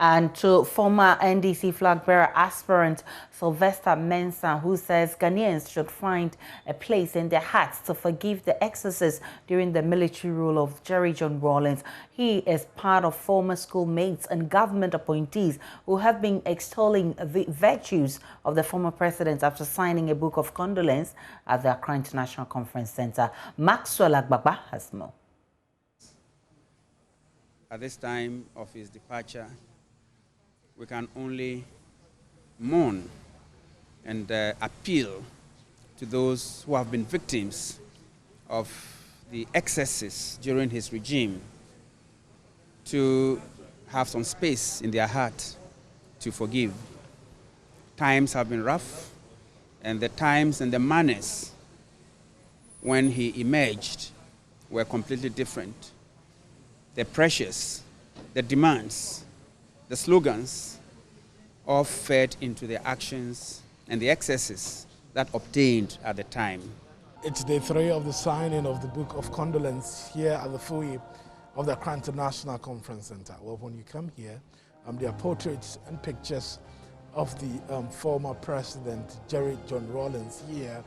And to former NDC flag bearer aspirant Sylvester Mensah, who says Ghanaians should find a place in their hearts to forgive the excesses during the military rule of Jerry John Rawlings. He is part of former schoolmates and government appointees who have been extolling the virtues of the former president after signing a book of condolence at the Accra International Conference Center. Maxwell Agbagba has more. At this time of his departure, we can only mourn and appeal to those who have been victims of the excesses during his regime to have some space in their heart to forgive. Times have been rough, and the times and the manners when he emerged were completely different. The pressures, the demands, the slogans all fed into the actions and the excesses that obtained at the time. It's day 3 of the signing of the Book of Condolence here at the foyer of the Accra International Conference Center. Well, when you come here, there are portraits and pictures of the former president, Jerry John Rawlings, here,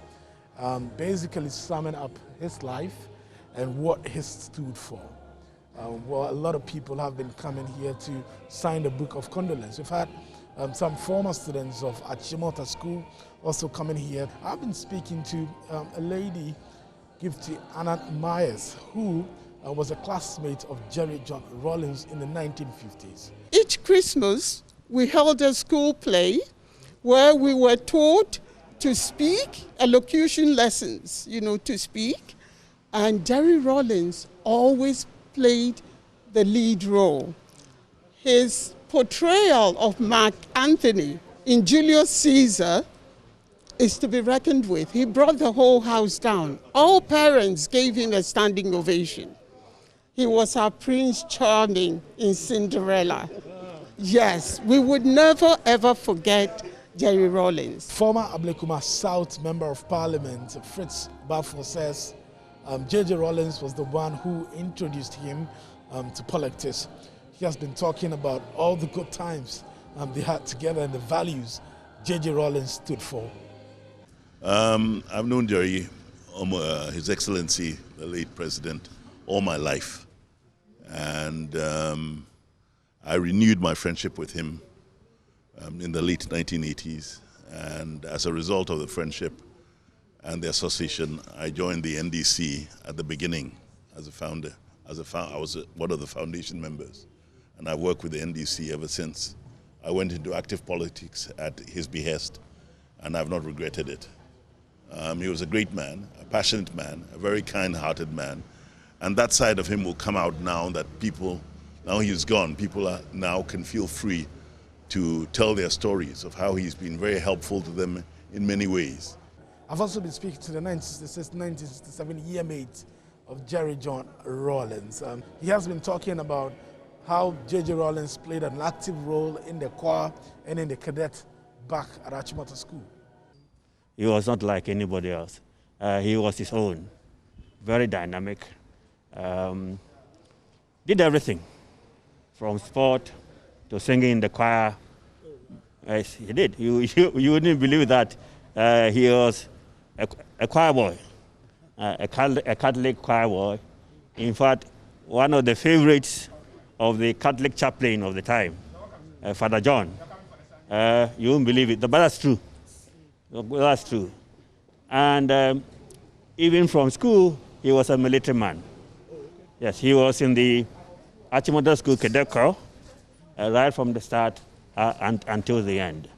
basically summing up his life and what he stood for. Well, a lot of people have been coming here to sign the Book of Condolence. We've had some former students of Achimota School also coming here. I've been speaking to a lady, Gifty Anna Myers, who was a classmate of Jerry John Rawlings in the 1950s. Each Christmas, we held a school play where we were taught to speak, elocution lessons, to speak. And Jerry Rawlings always played the lead role. His portrayal of Mark Antony in Julius Caesar is to be reckoned with. He brought the whole house down. All parents gave him a standing ovation. He was our Prince Charming in Cinderella. Yes, we would never ever forget Jerry Rawlings. Former Ablekuma South Member of Parliament, Fritz Bafo, says J.J. Rawlings was the one who introduced him to politics. He has been talking about all the good times they had together and the values J.J. Rawlings stood for. I've known Jerry, His Excellency, the late President, all my life. And I renewed my friendship with him in the late 1980s. And as a result of the friendship and the association, I joined the NDC at the beginning as a founder. I was one of the foundation members, and I've worked with the NDC ever since. I went into active politics at his behest, and I've not regretted it. He was a great man, a passionate man, a very kind-hearted man, and that side of him will come out now that now he's gone, people now can feel free to tell their stories of how he's been very helpful to them in many ways. I've also been speaking to the 1967 year mate of Jerry John Rawlings. He has been talking about how J.J. Rawlings played an active role in the choir and in the cadet back at Achimota School. He was not like anybody else. He was his own, very dynamic. Did everything, from sport to singing in the choir. Yes, he did. You wouldn't believe that. He was a choir boy, a Catholic choir boy. In fact, one of the favorites of the Catholic chaplain of the time, Father John. You won't believe it, but that's true. That's true. And even from school, he was a military man. Yes, he was in the Achimota School Cadet Corps right from the start until the end.